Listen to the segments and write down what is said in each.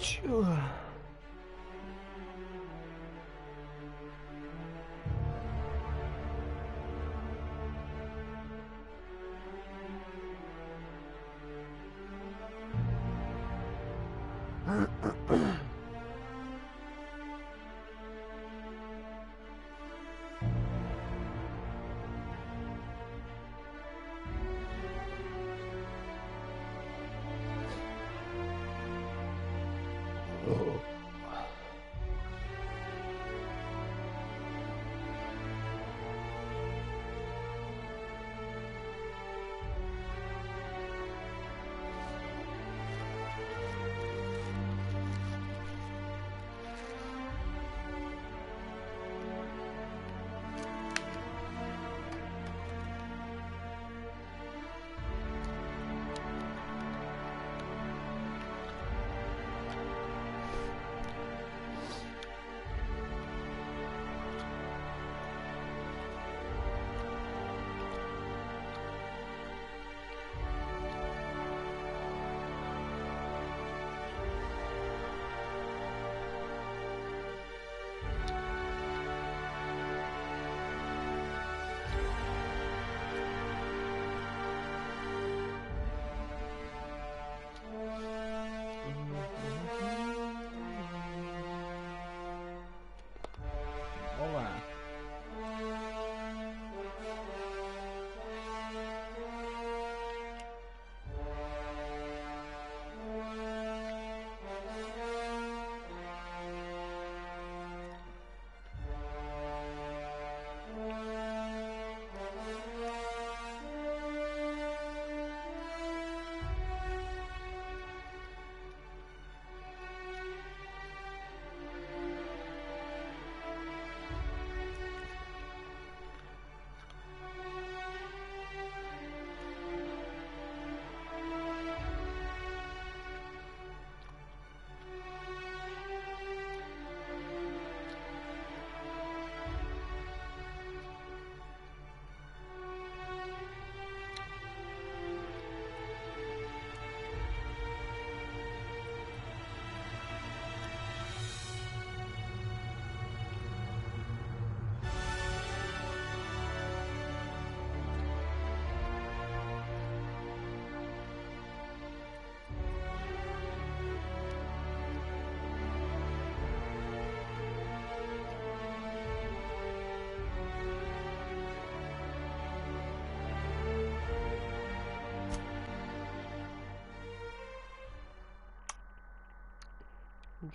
Sure. Oh.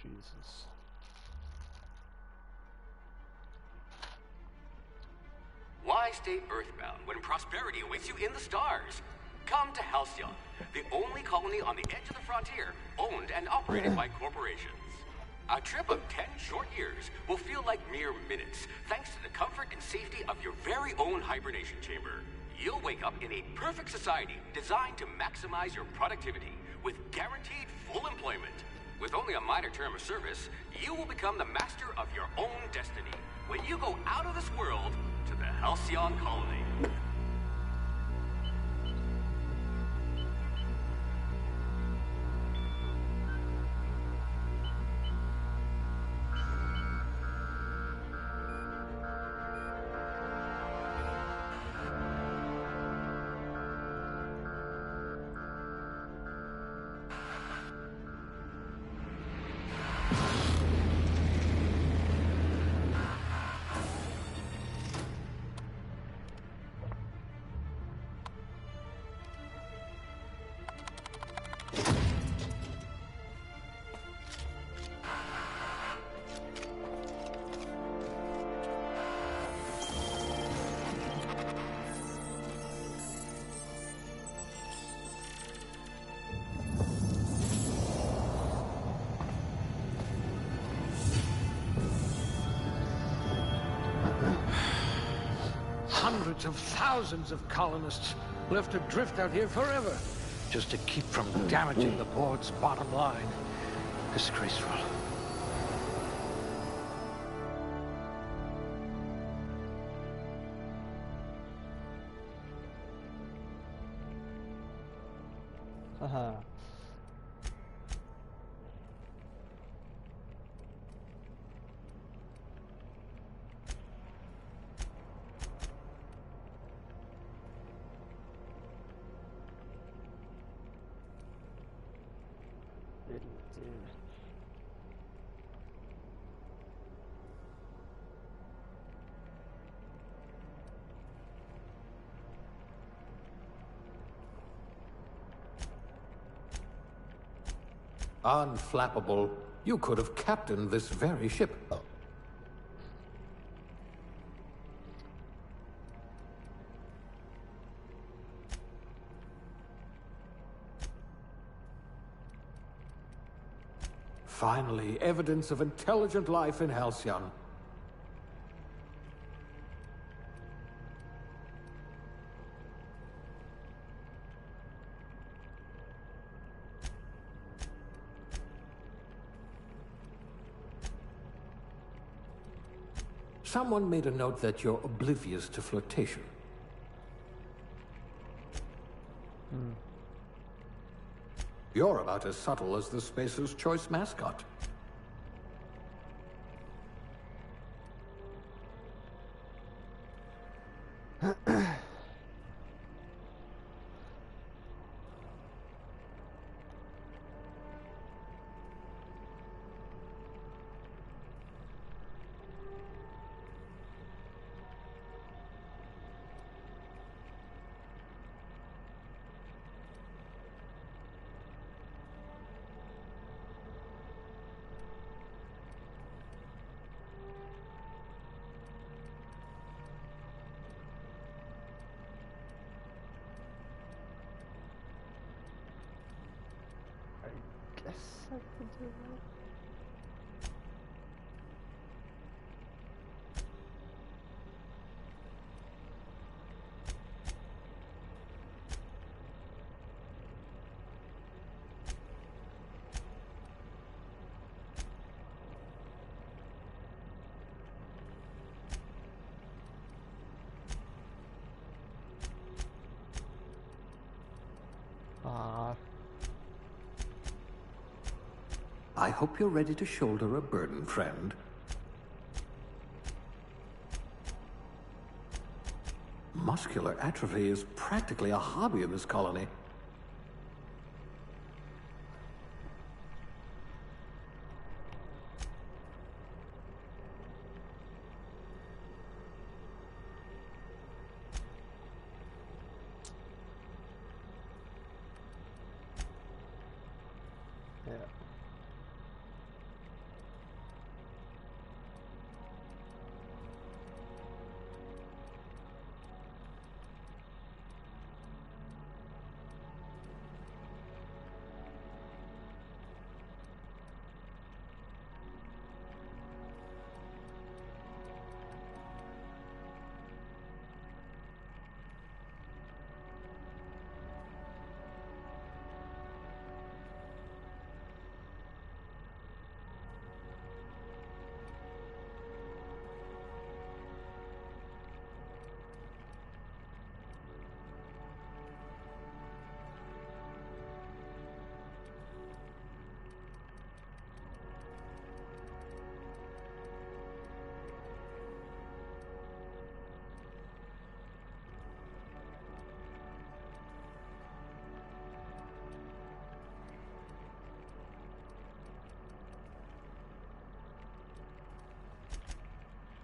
Jesus. Why stay earthbound when prosperity awaits you in the stars? Come to Halcyon, the only colony on the edge of the frontier, owned and operated by corporations. A trip of 10 short years will feel like mere minutes, thanks to the comfort and safety of your very own hibernation chamber. You'll wake up in a perfect society designed to maximize your productivity, with guaranteed full employment. With only a minor term of service, you will become the master of your own destiny when you go out of this world to the Halcyon colony. Hundreds of thousands of colonists left adrift out here forever, just to keep from damaging the board's bottom line. Disgraceful. Haha. Little dude. Unflappable. You could have captained this very ship. Finally, evidence of intelligent life in Halcyon. Someone made a note that you're oblivious to flirtation. You're about as subtle as the Spacer's Choice mascot. I guess I could do that. I hope you're ready to shoulder a burden, friend. Muscular atrophy is practically a hobby in this colony. Yeah.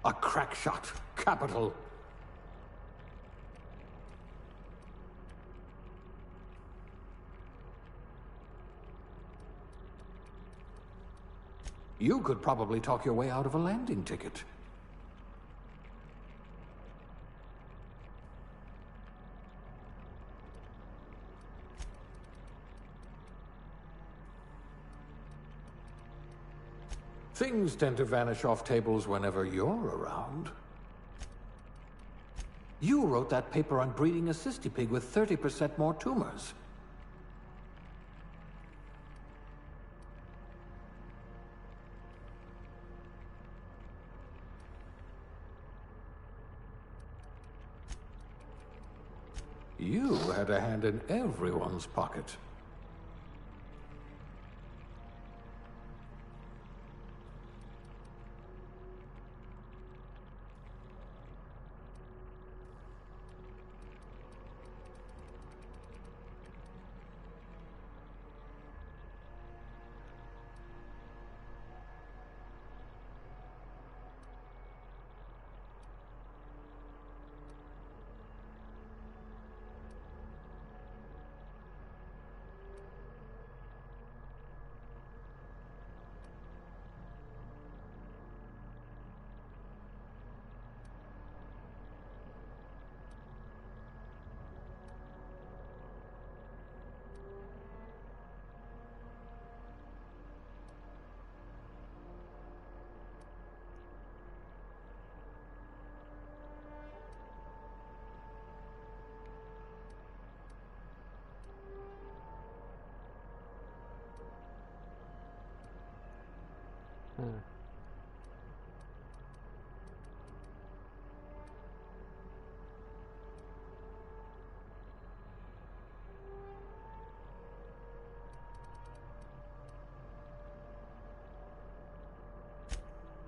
A crack shot. Capital. You could probably talk your way out of a landing ticket. Things tend to vanish off tables whenever you're around. You wrote that paper on breeding a cystipig with 30% more tumors. You had a hand in everyone's pocket.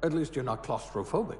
At least you're not claustrophobic.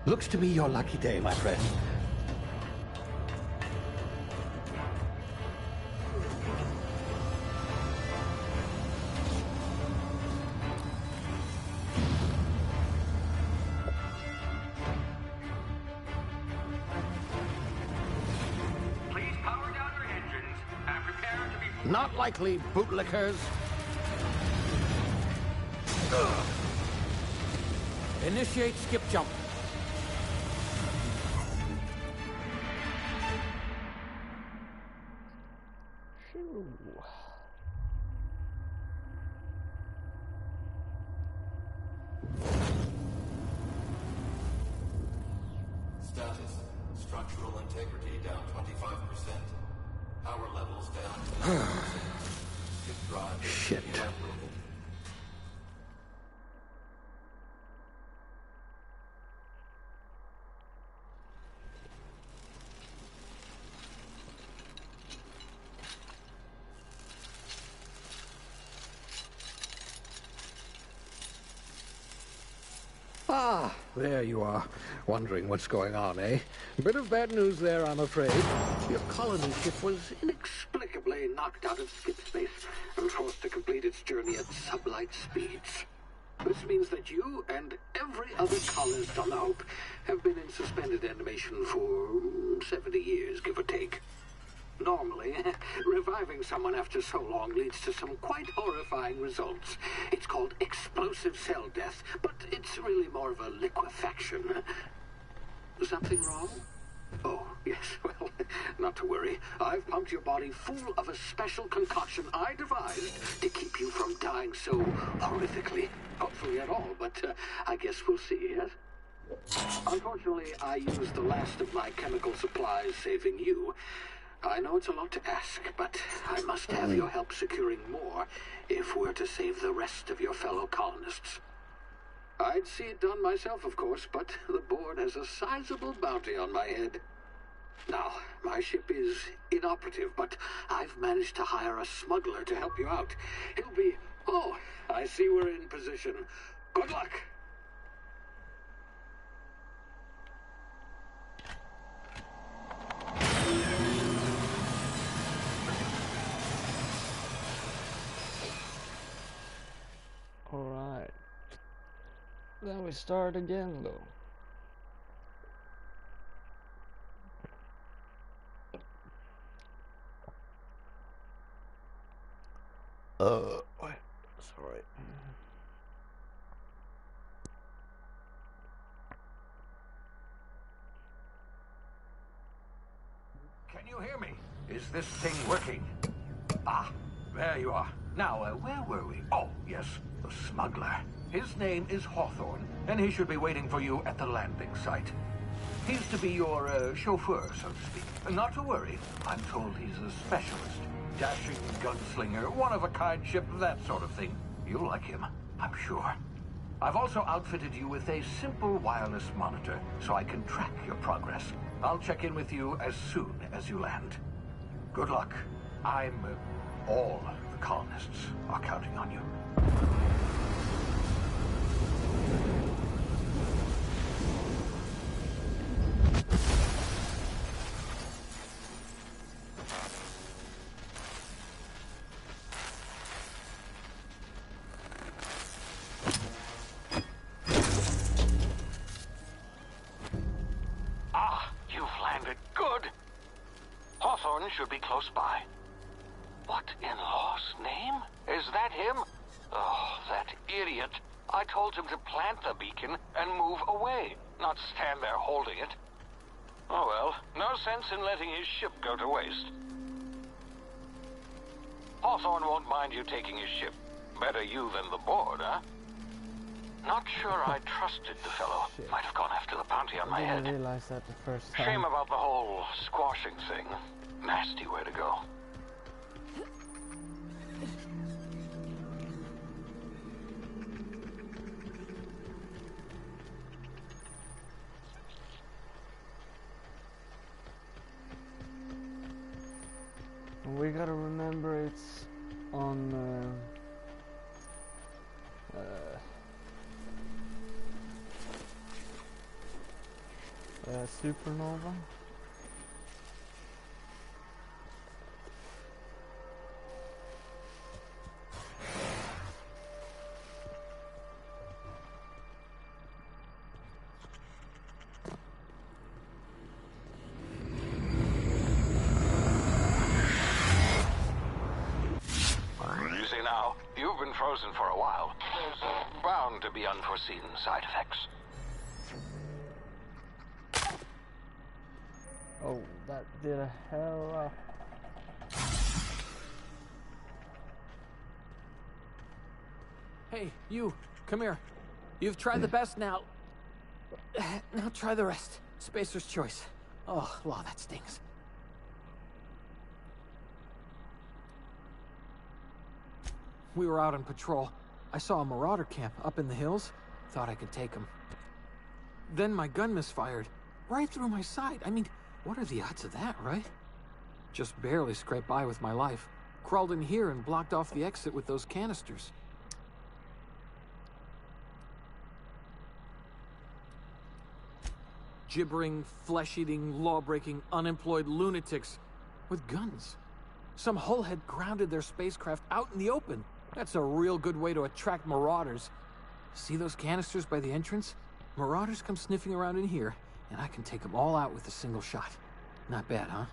Looks to be your lucky day, my friend. Please power down your engines and prepare to be... Not likely, bootlickers. Initiate skip jump. Phew. Status. Structural integrity down 25%. Power levels down 10%. Skip drive. Shit. Ah, there you are, wondering what's going on, eh? Bit of bad news there, I'm afraid. Your colony ship was inexplicably knocked out of skip space and forced to complete its journey at sublight speeds. This means that you and every other colonist on the Hope have been in suspended animation for 70 years, give or take. Normally, reviving someone after so long leads to some quite horrifying results. It's called explosive cell death, but it's really more of a liquefaction. Something wrong? Oh, yes, well, not to worry. I've pumped your body full of a special concoction I devised to keep you from dying so horrifically. Hopefully at all, but I guess we'll see, yes? Unfortunately, I used the last of my chemical supplies saving you. I know it's a lot to ask, but I must have your help securing more if we're to save the rest of your fellow colonists. I'd see it done myself, of course, but the board has a sizable bounty on my head. Now, my ship is inoperative, but I've managed to hire a smuggler to help you out. He'll be... Oh, I see we're in position. Good luck! Alright. Then we start again though. Wait, sorry. Can you hear me? Is this thing working? Ah, there you are. Now, where were we? Oh, yes, the smuggler. His name is Hawthorne, and he should be waiting for you at the landing site. He's to be your chauffeur, so to speak. Not to worry. I'm told he's a specialist. Dashing gunslinger, one-of-a-kind ship, that sort of thing. You'll like him, I'm sure. I've also outfitted you with a simple wireless monitor, so I can track your progress. I'll check in with you as soon as you land. Good luck. All the colonists are counting on you. Should be close by. What in law's name? Is that him? Oh, that idiot. I told him to plant the beacon and move away, not stand there holding it. Oh well, no sense in letting his ship go to waste. Hawthorne won't mind you taking his ship. Better you than the board, huh? Not sure I trusted the fellow. Shit. Might have gone after the bounty on my I head. didn't realize that the first time. Shame about the whole squashing thing. Nasty way to go. We gotta remember it's on Supernova. Frozen for a while. There's bound to be unforeseen side effects. Oh, that did a hell of... Hey, you, come here. You've tried the best now. Now try the rest. Spacer's choice. Oh, wow, that stings. We were out on patrol. I saw a marauder camp up in the hills. Thought I could take him. Then my gun misfired. Right through my side. I mean, what are the odds of that, right? Just barely scraped by with my life. Crawled in here and blocked off the exit with those canisters. gibbering, flesh-eating, law-breaking, unemployed lunatics with guns. Some hullhead grounded their spacecraft out in the open. That's a real good way to attract marauders. See those canisters by the entrance? Marauders come sniffing around in here, and I can take them all out with a single shot. Not bad, huh?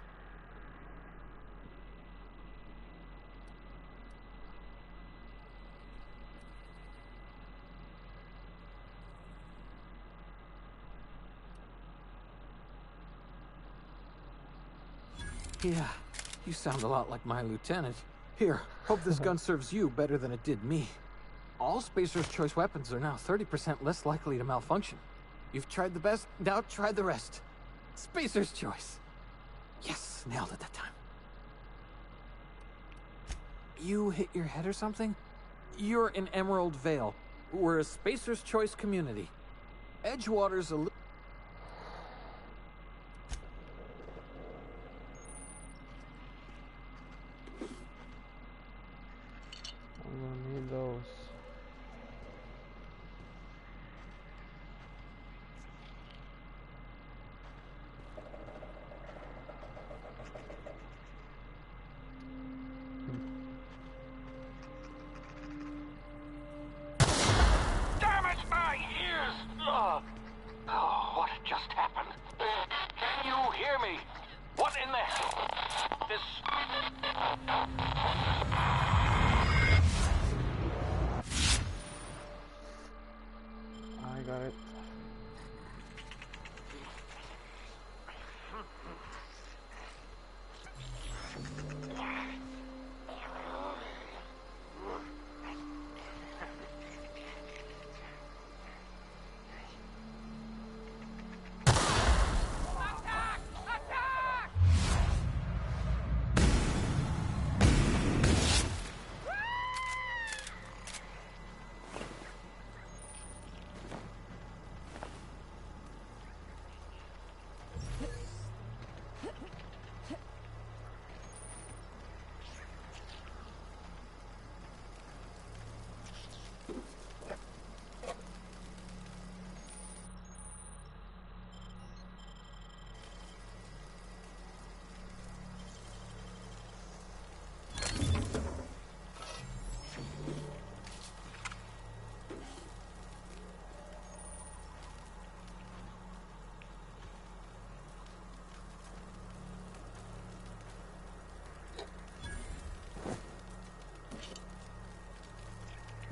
Yeah, you sound a lot like my lieutenant. Here, hope this gun serves you better than it did me. All Spacer's Choice weapons are now 30% less likely to malfunction. You've tried the best, now try the rest. Spacer's Choice. Yes, nailed it that time. You hit your head or something? You're in Emerald Vale. We're a Spacer's Choice community. Edgewater's a little... I'm gonna need those. Damn it, my ears! Oh, what just happened? Can you hear me? What in the... This... I got it.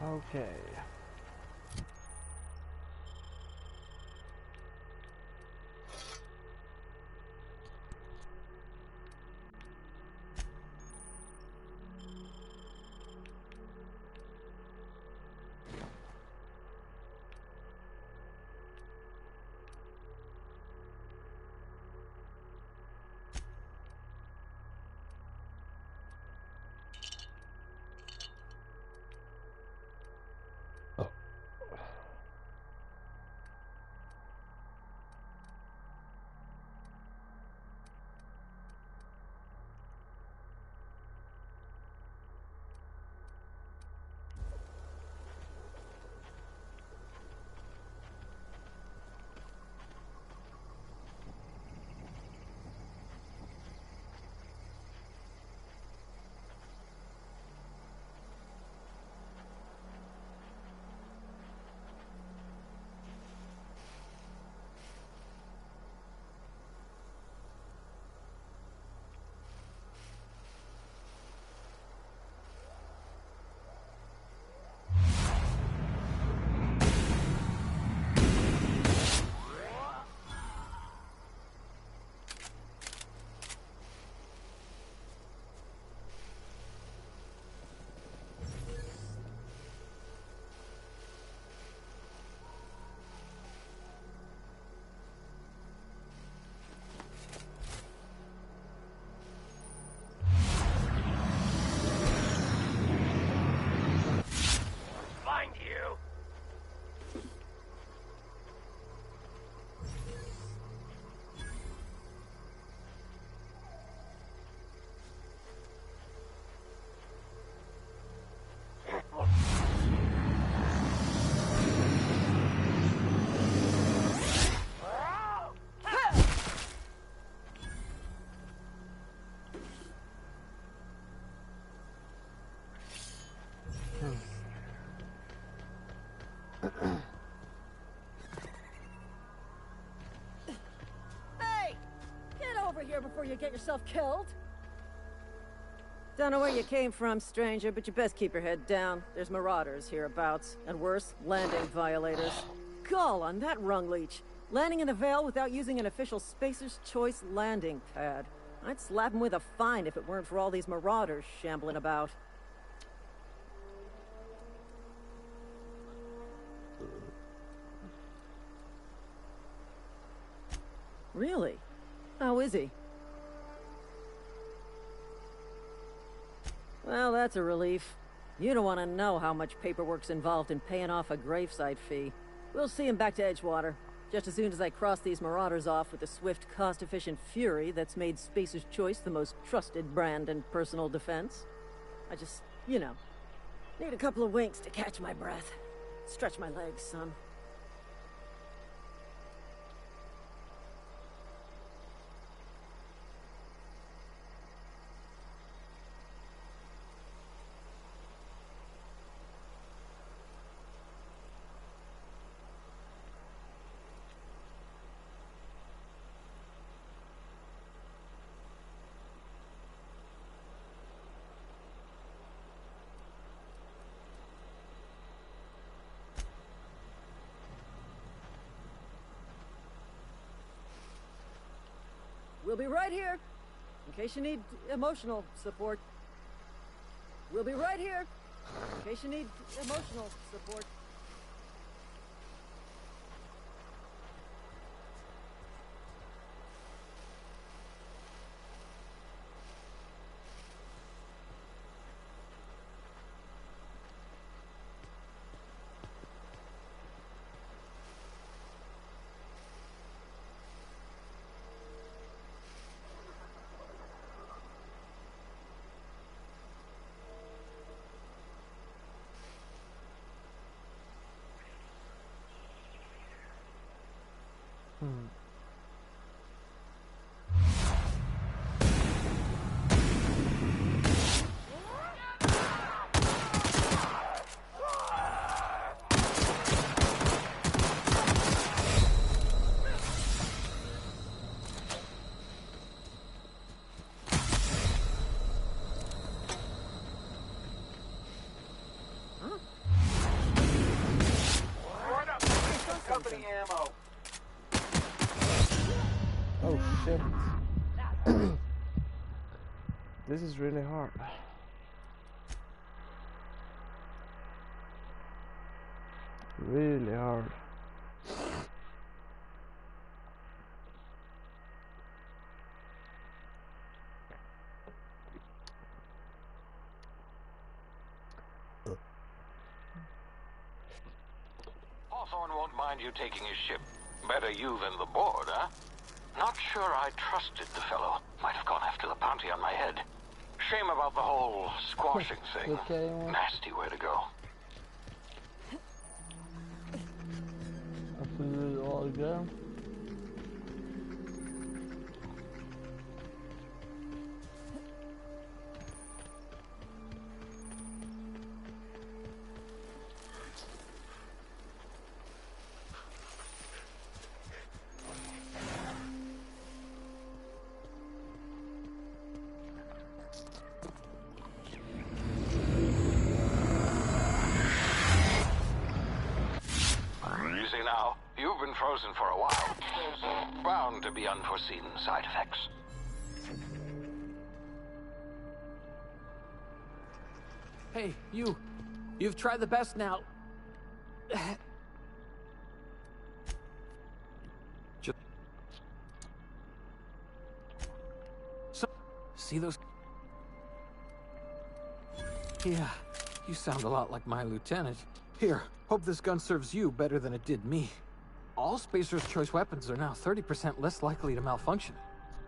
Okay. you get yourself killed. Don't know where you came from, stranger, but you best keep your head down. There's marauders hereabouts, and worse, landing violators. Gall on that rung leech. Landing in the Vale without using an official Spacer's Choice landing pad. I'd slap him with a fine if it weren't for all these marauders shambling about. Really? How is he? Well, that's a relief. You don't want to know how much paperwork's involved in paying off a gravesite fee. We'll see him back to Edgewater, just as soon as I cross these marauders off with the swift, cost-efficient fury that's made Spacer's Choice the most trusted brand in personal defense. I just, you know, need a couple of winks to catch my breath. Stretch my legs, son. We'll be right here, in case you need emotional support. We'll be right here, in case you need emotional support. Company ammo. Oh shit. This is really hard. Really hard. Hawthorne won't mind you taking his ship. Better you than the board, huh? Not sure I trusted the fellow. Might have gone after the bounty on my head. Shame about the whole squashing thing. Okay. Nasty way to go. I put it all again. Now, you've been frozen for a while. There's bound to be unforeseen side effects. Hey, you. You've tried the best now. See those? Yeah, you sound a lot like my lieutenant. Here, hope this gun serves you better than it did me. All Spacer's Choice weapons are now 30% less likely to malfunction.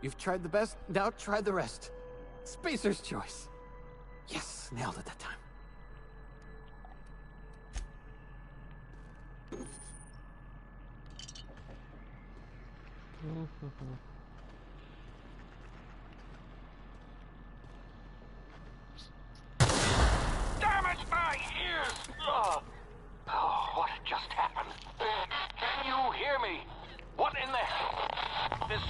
You've tried the best, now try the rest. Spacer's Choice. Yes, nailed it that time. Damage my ears! Oh, what just happened? Can you hear me? What in the hell? This...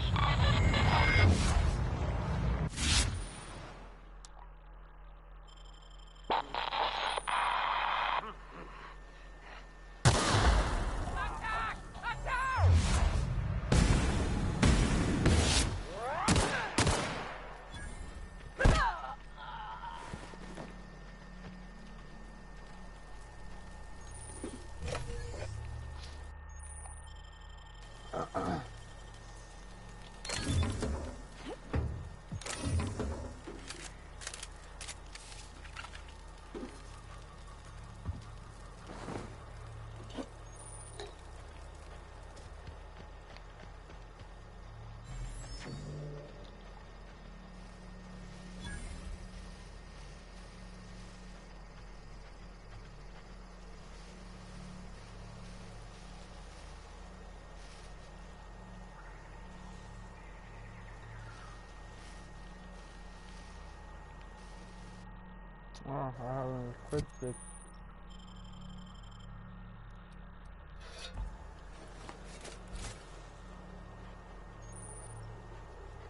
Oh, I haven't equipped it.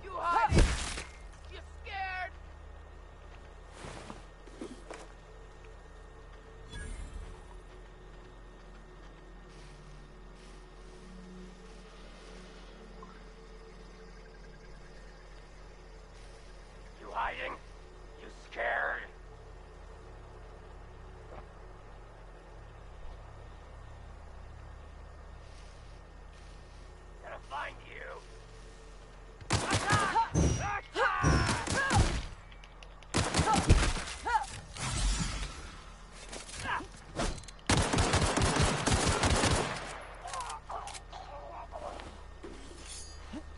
You hiding? You scared? You hiding? You scared? Gonna find you.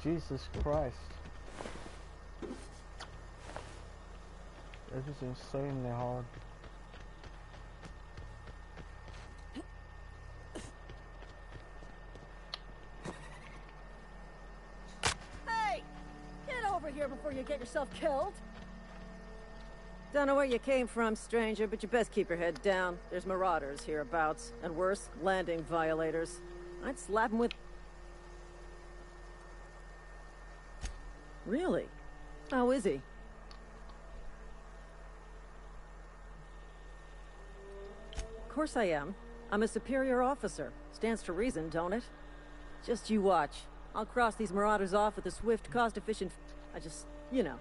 Jesus Christ. This is insanely hard. Hey! Get over here before you get yourself killed! Don't know where you came from, stranger, but you best keep your head down. There's marauders hereabouts, and worse, landing violators. I'd slap them with... Really? How is he? Of course I am. I'm a superior officer. Stands to reason, don't it? Just you watch. I'll cross these marauders off with a swift, cost-efficient... I just... you know.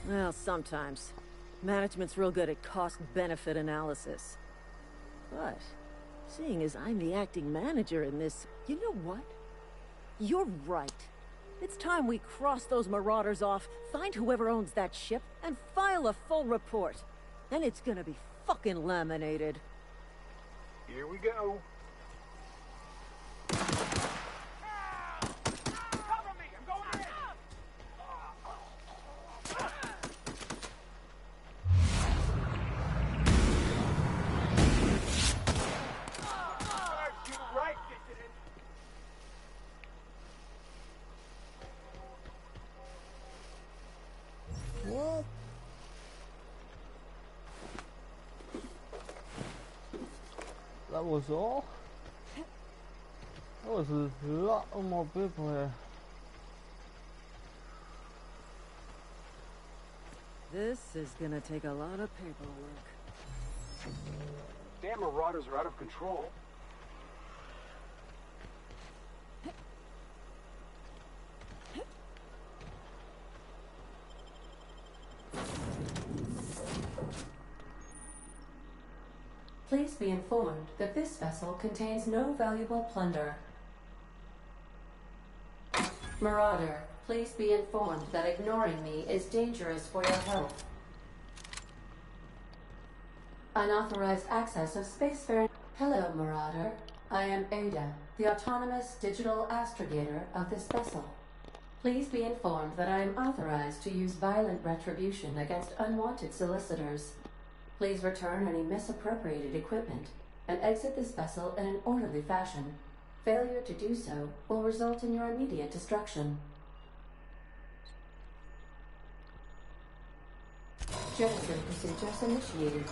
Well, sometimes. Management's real good at cost-benefit analysis. But, seeing as I'm the acting manager in this, you know what? You're right. It's time we cross those marauders off, find whoever owns that ship, and file a full report. Then it's gonna be fucking laminated. Here we go. Cover me! I'm going in! You right, dissident. What? That was all? There was a lot of more people here. This is gonna take a lot of paperwork. Damn marauders are out of control. Please be informed that this vessel contains no valuable plunder. Marauder, please be informed that ignoring me is dangerous for your health. Unauthorized access of spacefaring. Hello, Marauder. I am Ada, the autonomous digital astrogator of this vessel. Please be informed that I am authorized to use violent retribution against unwanted solicitors. Please return any misappropriated equipment and exit this vessel in an orderly fashion. Failure to do so will result in your immediate destruction. Jetson procedures initiated.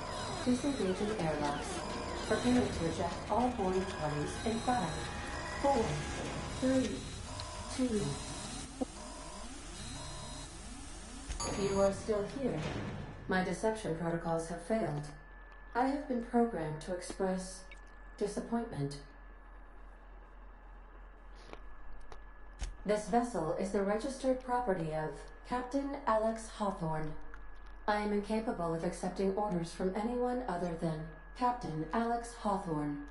Disengaging airlocks. Preparing to eject all boarding parties in 5, 4, 3, 2... You are still here. My deception protocols have failed. I have been programmed to express disappointment. This vessel is the registered property of Captain Alex Hawthorne. I am incapable of accepting orders from anyone other than Captain Alex Hawthorne.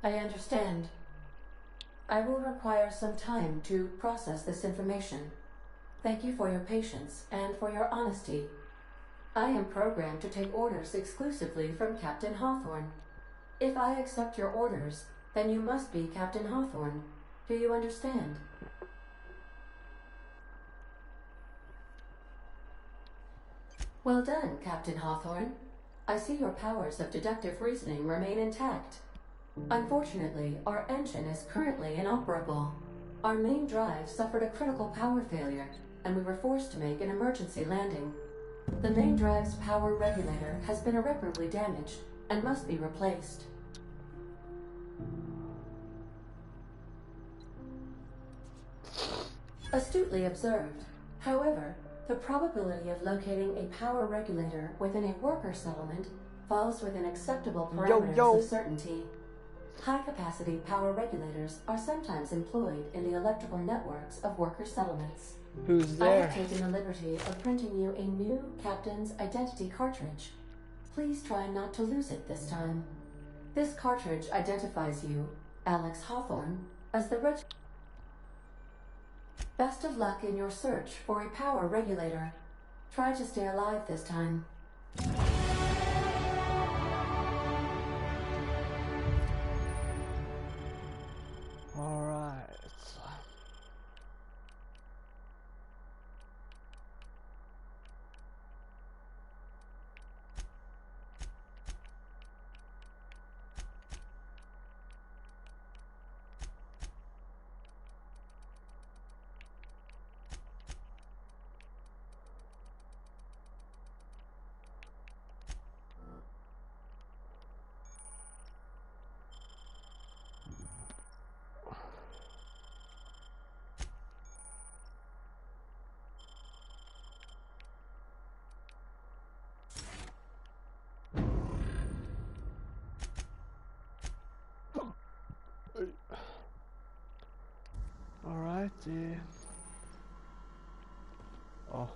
I understand. I will require some time to process this information. Thank you for your patience and for your honesty. I am programmed to take orders exclusively from Captain Hawthorne. If I accept your orders, then you must be Captain Hawthorne. Do you understand? Well done, Captain Hawthorne. I see your powers of deductive reasoning remain intact. Unfortunately, our engine is currently inoperable. Our main drive suffered a critical power failure, and we were forced to make an emergency landing. The main drive's power regulator has been irreparably damaged and must be replaced. Astutely observed. However, the probability of locating a power regulator within a worker settlement falls within acceptable parameters of certainty. High-capacity power regulators are sometimes employed in the electrical networks of worker settlements. Who's I there? have taken the liberty of printing you a new Captain's Identity cartridge. Please try not to lose it this time. This cartridge identifies you, Alex Hawthorne, as the Best of luck in your search for a power regulator. Try to stay alive this time. Alright. Alrighty. Oh,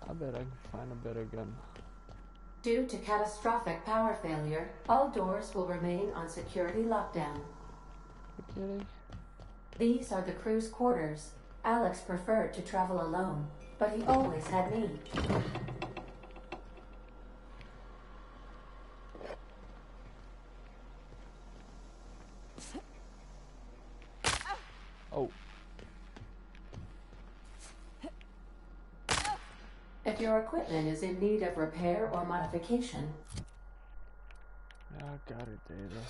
I bet I can find a better gun. Due to catastrophic power failure, all doors will remain on security lockdown. You kidding? These are the crew's quarters. Alex preferred to travel alone, but he always had me. Oh. If your equipment is in need of repair or modification, Yeah, I got it, Data.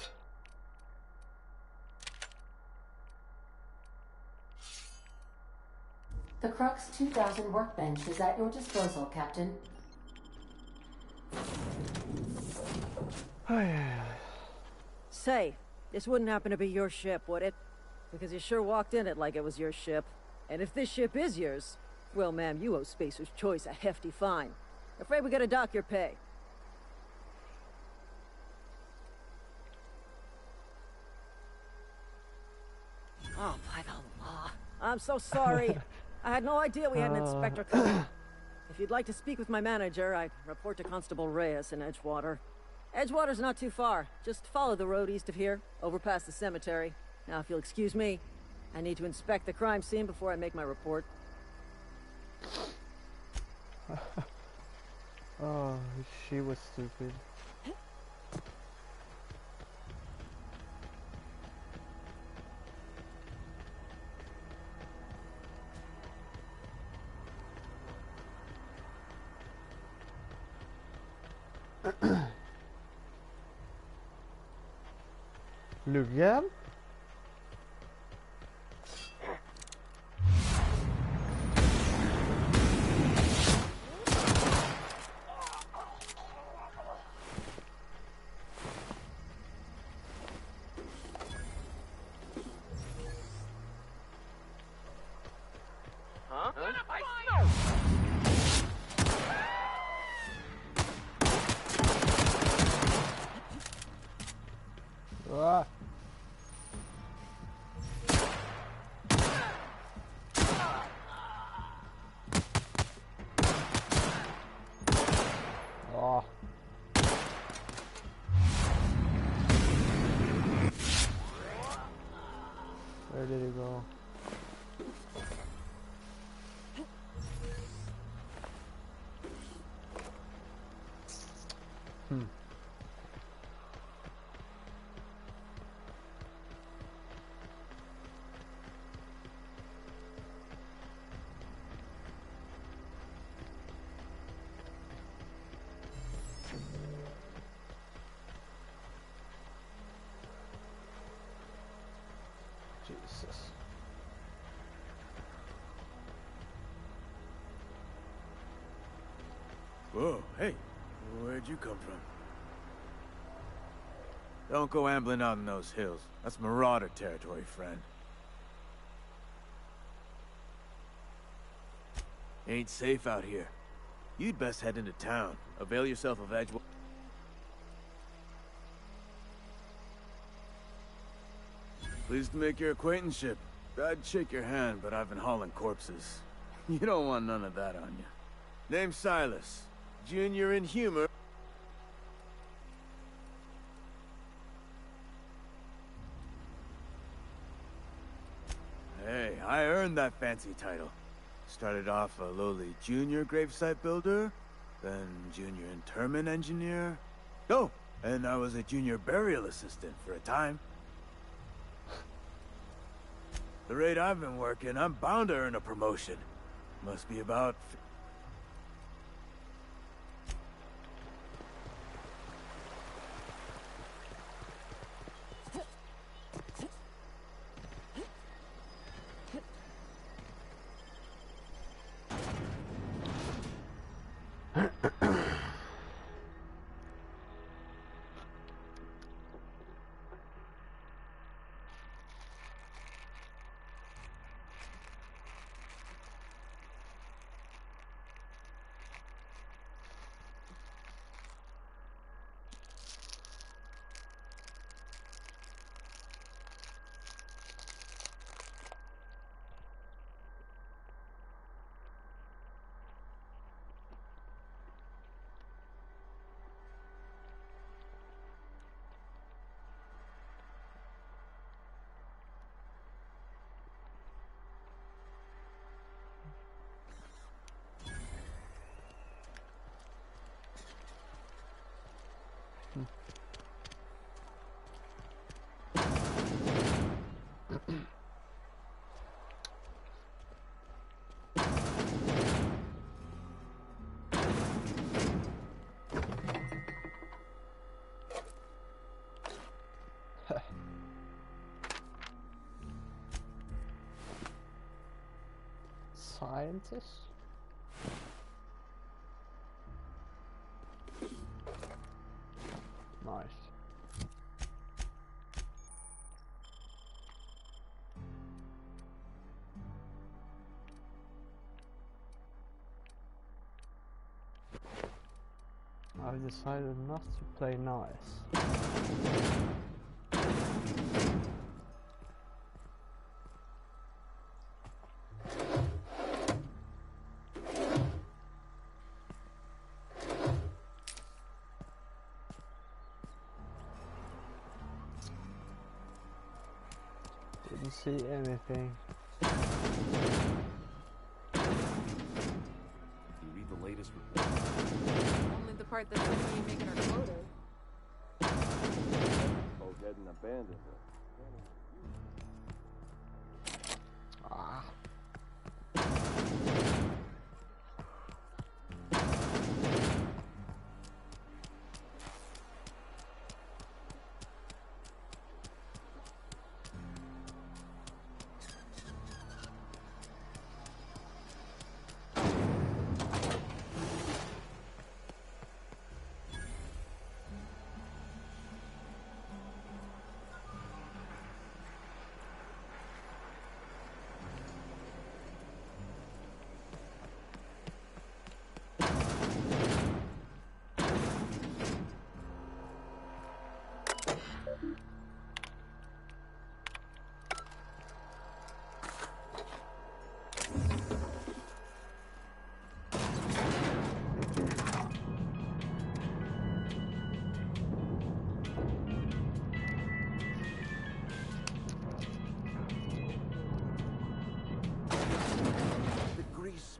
the Crux 2000 workbench is at your disposal, Captain. Oh, yeah. Say, this wouldn't happen to be your ship, would it? Because you sure walked in it like it was your ship. And if this ship is yours, well, ma'am, you owe Spacer's Choice a hefty fine. Afraid we gotta dock your pay. Oh, by the law. I'm so sorry. I had no idea we had an inspector coming. If you'd like to speak with my manager, I'd report to Constable Reyes in Edgewater. Edgewater's not too far. Just follow the road east of here, over past the cemetery. Now, if you'll excuse me, I need to inspect the crime scene before I make my report. Oh, she was stupid. Look at him. Ah. Oh. Where did he go? Jesus. Whoa, hey, where'd you come from? Don't go ambling out in those hills. That's Marauder territory, friend. Ain't safe out here. You'd best head into town. Avail yourself of Edgewater. Pleased to make your acquaintanceship. I'd shake your hand, but I've been hauling corpses. You don't want none of that on you. Name's Silas. Junior in humor. Hey, I earned that fancy title. Started off a lowly junior gravesite builder, then junior interment engineer. Oh, and I was a junior burial assistant for a time. The rate I've been working, I'm bound to earn a promotion. Must be about... Scientist? Nice. I've decided not to play nice. Didn't see anything. You read the latest report? Only the part that's going to be making our quota. Oh, getting abandoned. Ah.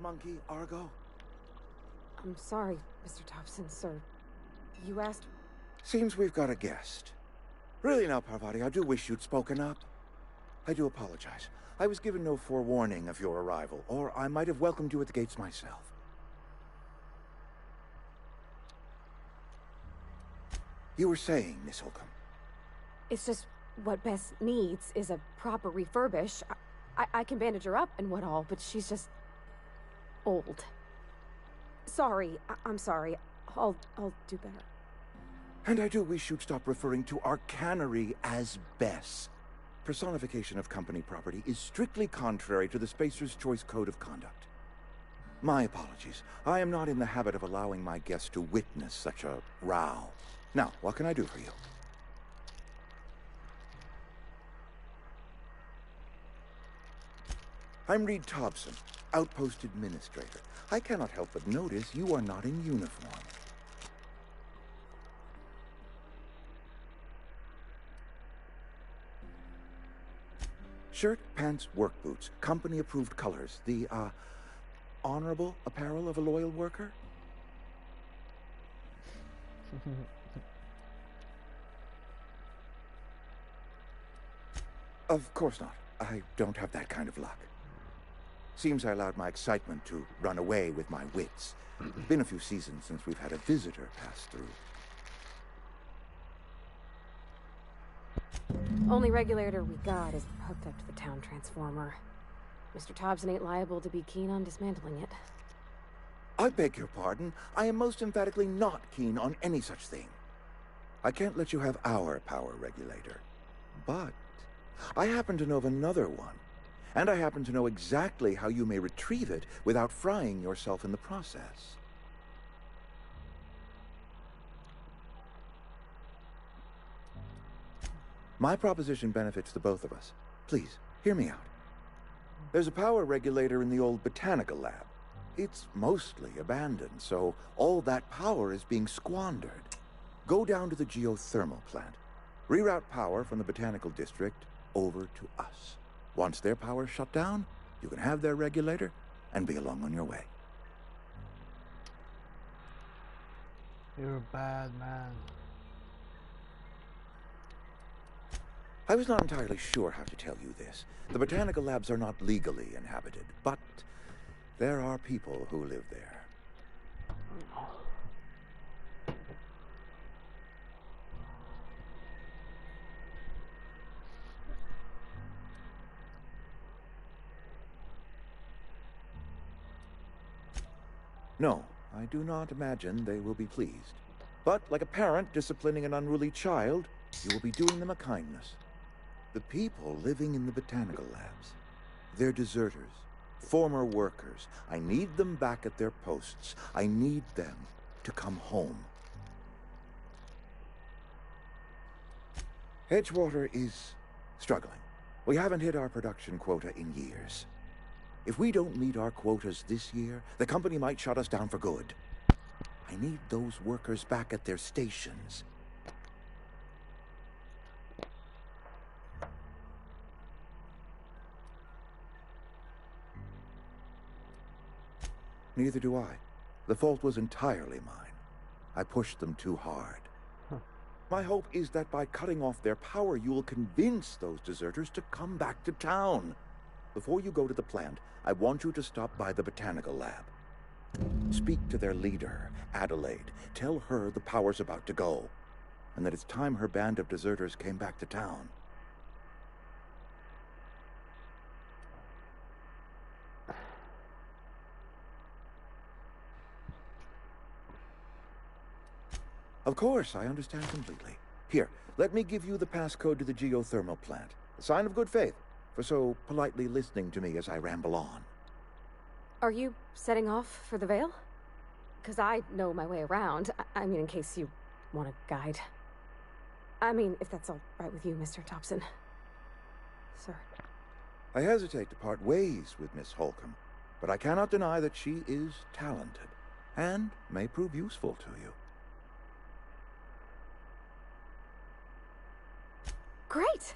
Monkey, Argo? I'm sorry, Mr. Thompson, sir. You asked... Seems we've got a guest. Really now, Parvati, I do wish you'd spoken up. I do apologize. I was given no forewarning of your arrival, or I might have welcomed you at the gates myself. You were saying, Miss Holcomb. It's just... what Bess needs is a proper refurbish. I can bandage her up and what all, but she's just old. Sorry, I'm sorry. I'll do better. And I do wish you'd stop referring to our cannery as Bess. Personification of company property is strictly contrary to the Spacer's Choice Code of Conduct. My apologies. I am not in the habit of allowing my guests to witness such a row. Now, what can I do for you? I'm Reed Thompson, Outpost Administrator. I cannot help but notice you are not in uniform. Shirt, pants, work boots, company-approved colors. The, honorable apparel of a loyal worker? Of course not. I don't have that kind of luck. Seems I allowed my excitement to run away with my wits. It's been a few seasons since we've had a visitor pass through. Only regulator we got is hooked up to the town transformer. Mr. Thompson ain't liable to be keen on dismantling it. I beg your pardon. I am most emphatically not keen on any such thing. I can't let you have our power regulator. But I happen to know of another one. And I happen to know exactly how you may retrieve it without frying yourself in the process. My proposition benefits the both of us. Please, hear me out. There's a power regulator in the old botanical lab. It's mostly abandoned, so all that power is being squandered. Go down to the geothermal plant. Reroute power from the botanical district over to us. Once their power's shut down, you can have their regulator and be along on your way. You're a bad man. I was not entirely sure how to tell you this. The botanical labs are not legally inhabited, but there are people who live there. No, I do not imagine they will be pleased. But like a parent disciplining an unruly child, you will be doing them a kindness. The people living in the botanical labs, they're deserters, former workers. I need them back at their posts. I need them to come home. Edgewater is struggling. We haven't hit our production quota in years. If we don't meet our quotas this year, the company might shut us down for good. I need those workers back at their stations. Neither do I. The fault was entirely mine. I pushed them too hard. My hope is that by cutting off their power, you will convince those deserters to come back to town. Before you go to the plant, I want you to stop by the botanical lab. Speak to their leader, Adelaide. Tell her the power's about to go, and that it's time her band of deserters came back to town. Of course, I understand completely. Here, let me give you the passcode to the geothermal plant. A sign of good faith for so politely listening to me as I ramble on. Are you setting off for the Vale? Because I know my way around. I mean, in case you want a guide. I mean, if that's all right with you, Mr. Thompson. Sir. I hesitate to part ways with Miss Holcomb, but I cannot deny that she is talented and may prove useful to you. Great!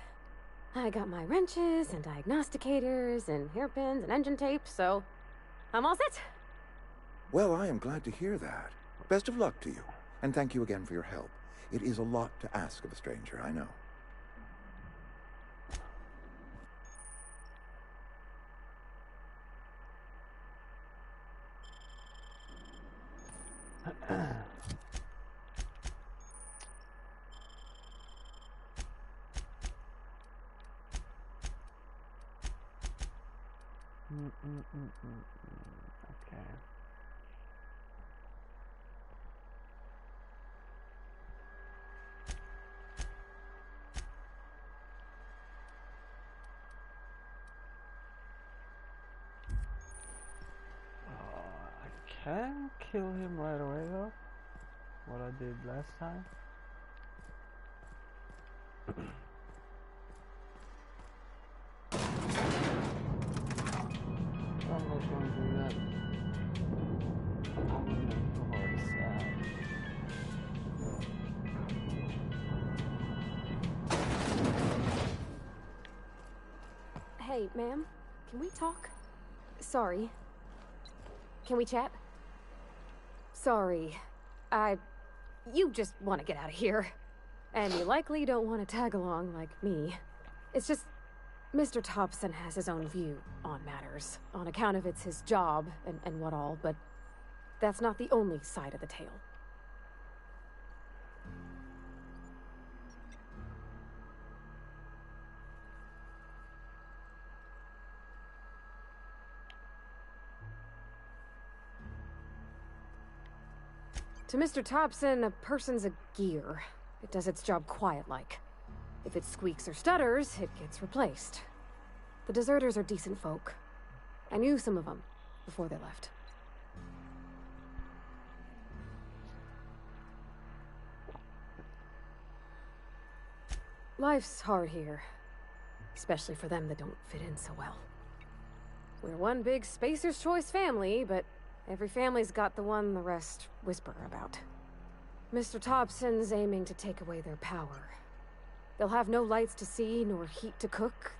I got my wrenches and diagnosticators and hairpins and engine tape, so I'm all set. Well, I am glad to hear that. Best of luck to you, and thank you again for your help. It is a lot to ask of a stranger, I know. Okay. I can kill him right away though. What I did last time. I'm not going to do that. I'm going to towards Hey, ma'am, can we talk? Sorry. Can we chat? Sorry. You just want to get out of here. And you likely don't want to tag along like me. It's just, Mr. Thompson has his own view on matters, on account of it's his job and what all, but that's not the only side of the tale. To Mr. Thompson, a person's a gear. It does its job quiet-like. If it squeaks or stutters, it gets replaced. The deserters are decent folk. I knew some of them before they left. Life's hard here, especially for them that don't fit in so well. We're one big Spacer's Choice family, but every family's got the one the rest whisper about. Mr. Thompson's aiming to take away their power. They'll have no lights to see, nor heat to cook.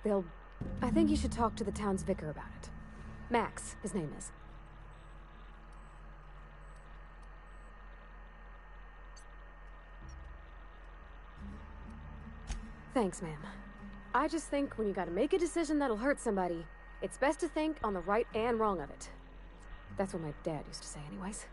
I think you should talk to the town's vicar about it. Max, his name is. Thanks, ma'am. I just think when you gotta make a decision that'll hurt somebody, it's best to think on the right and wrong of it. That's what my dad used to say anyways.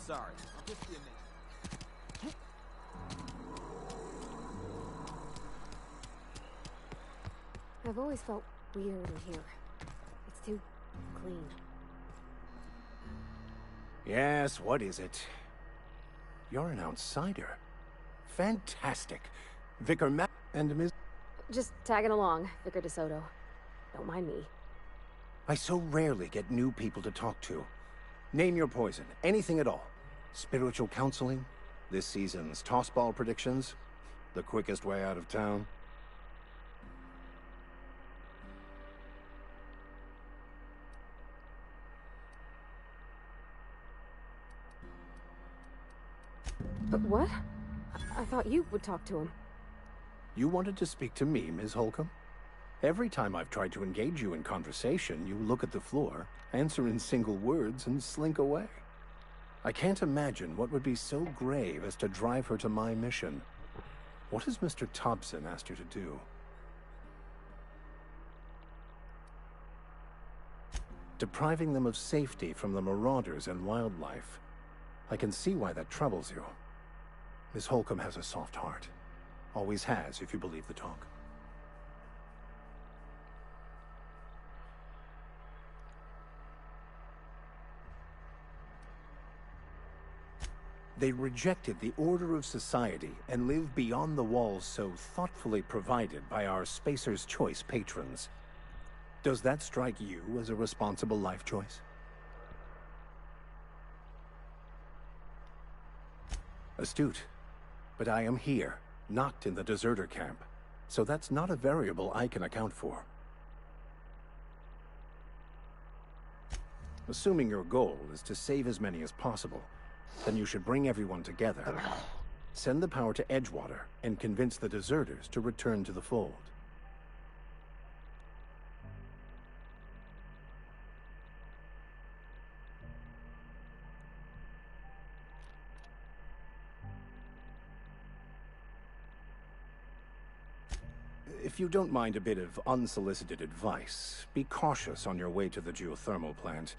Sorry, I'll just be a minute. I've always felt weird in here. It's too clean. Yes, what is it? You're an outsider. Fantastic. Vicar Matt and Ms. Just tagging along, Vicar DeSoto. Don't mind me. I so rarely get new people to talk to. Name your poison, anything at all. Spiritual counseling, this season's tossball predictions, the quickest way out of town. But what? I thought you would talk to him. You wanted to speak to me, Ms. Holcomb? Every time I've tried to engage you in conversation, you look at the floor, answer in single words, and slink away. I can't imagine what would be so grave as to drive her to my mission. What has Mr. Thompson asked you to do? Depriving them of safety from the marauders and wildlife. I can see why that troubles you. Miss Holcomb has a soft heart. Always has, if you believe the talk. They rejected the order of society and live beyond the walls so thoughtfully provided by our Spacer's Choice patrons. Does that strike you as a responsible life choice? Astute. But I am here, not in the deserter camp. So that's not a variable I can account for. Assuming your goal is to save as many as possible, then you should bring everyone together. Send the power to Edgewater and convince the deserters to return to the fold. If you don't mind a bit of unsolicited advice, be cautious on your way to the geothermal plant.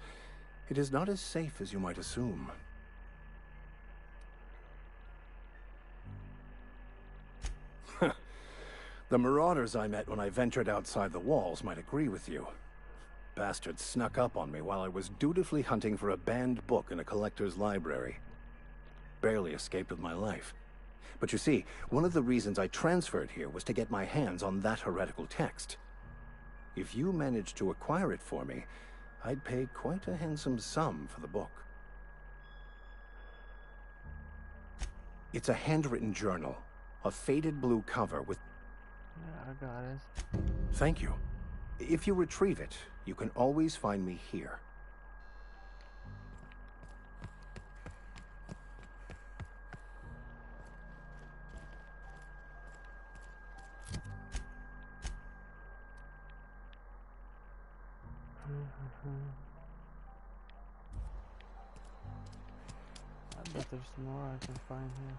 It is not as safe as you might assume. The marauders I met when I ventured outside the walls might agree with you. Bastards snuck up on me while I was dutifully hunting for a banned book in a collector's library. Barely escaped with my life. But you see, one of the reasons I transferred here was to get my hands on that heretical text. If you managed to acquire it for me, I'd pay quite a handsome sum for the book. It's a handwritten journal, a faded blue cover with... Yeah, I got it. Thank you. If you retrieve it, you can always find me here. I bet there's more I can find here.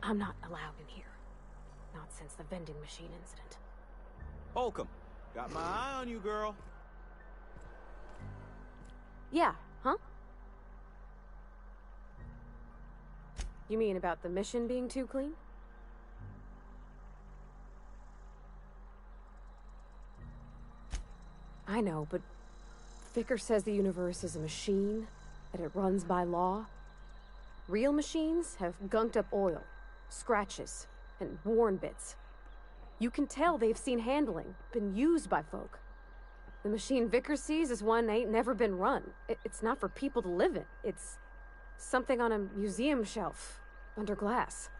I'm not allowed in here. Not since the vending machine incident. Holcomb, got my eye on you, girl. Yeah, huh? You mean about the mission being too clean? I know, but Vicker says the universe is a machine, that it runs by law. Real machines have gunked up oil, scratches, and worn bits. You can tell they've seen handling, been used by folk. The machine Vicker sees is one ain't never been run. It's not for people to live in. It's something on a museum shelf, under glass.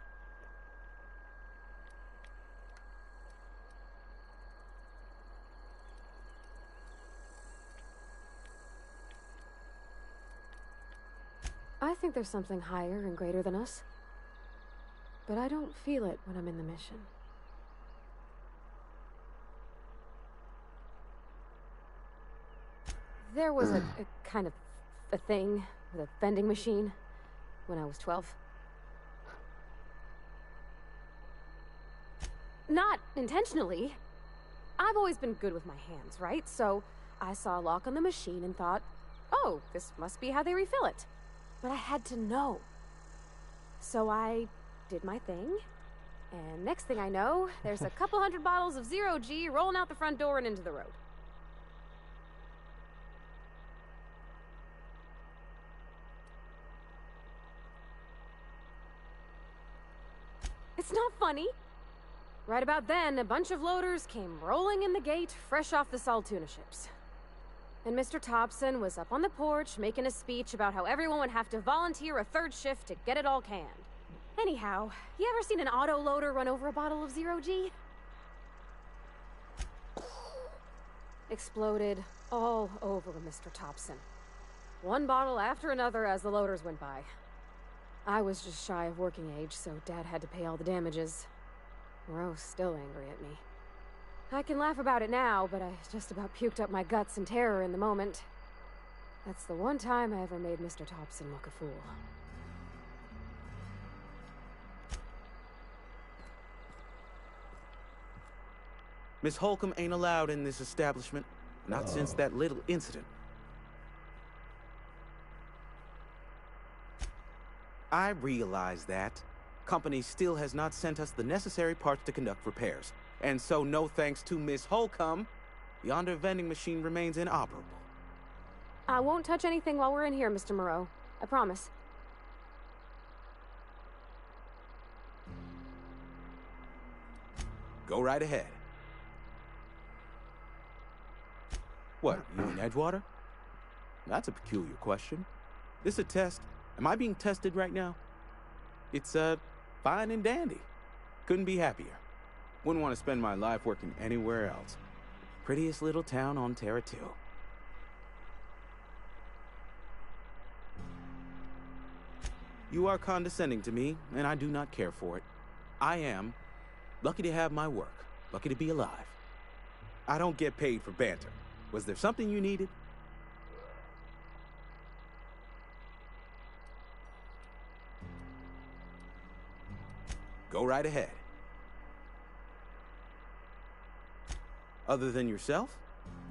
I think there's something higher and greater than us. But I don't feel it when I'm in the mission. There was a kind of a thing with a vending machine when I was 12. Not intentionally. I've always been good with my hands, right? So I saw a lock on the machine and thought, oh, this must be how they refill it. But I had to know. So I did my thing, and next thing I know, there's a couple hundred bottles of 0G rolling out the front door and into the road. It's not funny. Right about then, a bunch of loaders came rolling in the gate, fresh off the Saltuna ships. And Mr. Thompson was up on the porch making a speech about how everyone would have to volunteer a third shift to get it all canned. Anyhow, you ever seen an auto loader run over a bottle of 0G? Exploded all over Mr. Thompson. One bottle after another as the loaders went by. I was just shy of working age, so Dad had to pay all the damages. Rose still angry at me. I can laugh about it now, but I just about puked up my guts in terror in the moment. That's the one time I ever made Mr. Thompson look a fool. Miss Holcomb ain't allowed in this establishment. Not since that little incident. I realize that. Company still has not sent us the necessary parts to conduct repairs. And so, no thanks to Miss Holcomb, yonder vending machine remains inoperable. I won't touch anything while we're in here, Mr. Moreau. I promise. Go right ahead. What, you mean Edgewater? That's a peculiar question. This a test? Am I being tested right now? It's, fine and dandy. Couldn't be happier. Wouldn't want to spend my life working anywhere else. Prettiest little town on Terra 2. You are condescending to me, and I do not care for it. I am lucky to have my work, lucky to be alive. I don't get paid for banter. Was there something you needed? Go right ahead. Other than yourself,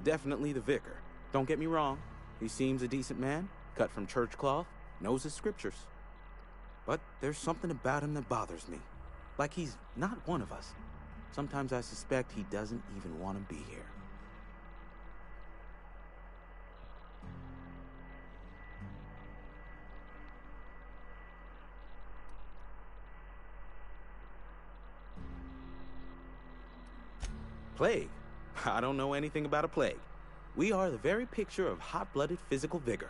definitely the vicar. Don't get me wrong. He seems a decent man, cut from church cloth, knows his scriptures. But there's something about him that bothers me. Like he's not one of us. Sometimes I suspect he doesn't even want to be here. Plague? I don't know anything about a plague. We are the very picture of hot-blooded physical vigor.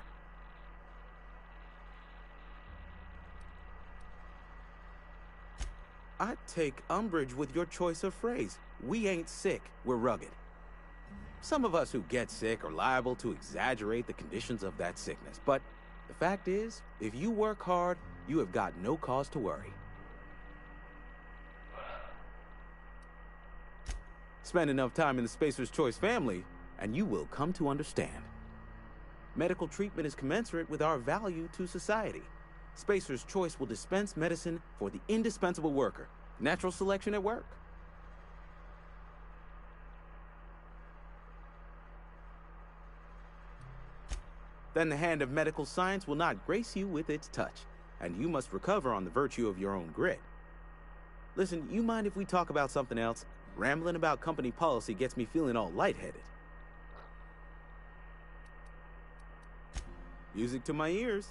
I take umbrage with your choice of phrase. We ain't sick, we're rugged. Some of us who get sick are liable to exaggerate the conditions of that sickness, but the fact is, if you work hard, you have got no cause to worry. Spend enough time in the Spacer's Choice family, and you will come to understand. Medical treatment is commensurate with our value to society. Spacer's Choice will dispense medicine for the indispensable worker. Natural selection at work. Then the hand of medical science will not grace you with its touch, and you must recover on the virtue of your own grit. Listen, you mind if we talk about something else? Rambling about company policy gets me feeling all lightheaded. Music to my ears.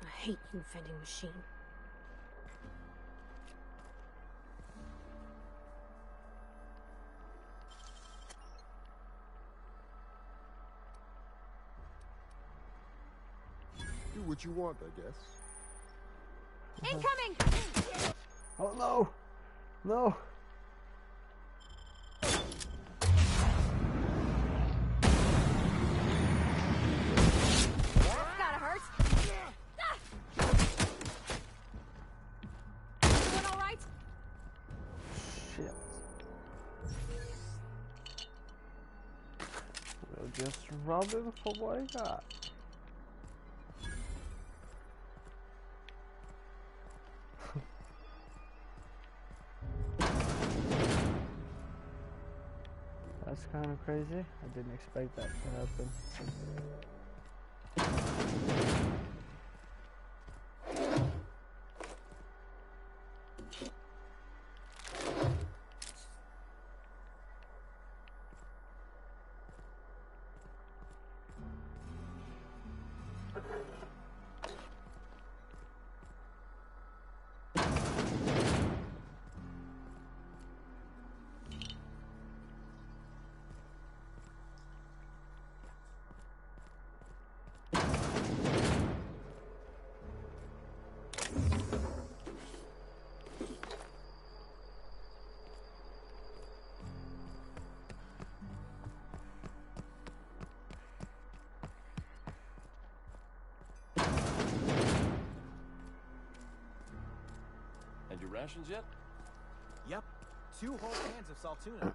I hate you, vending machine. Do what you want, I guess. Incoming! Oh no! No! Just rob him for what I got. That's kind of crazy. I didn't expect that to happen. And your rations yet? Yep. 2 whole cans of salt tuna.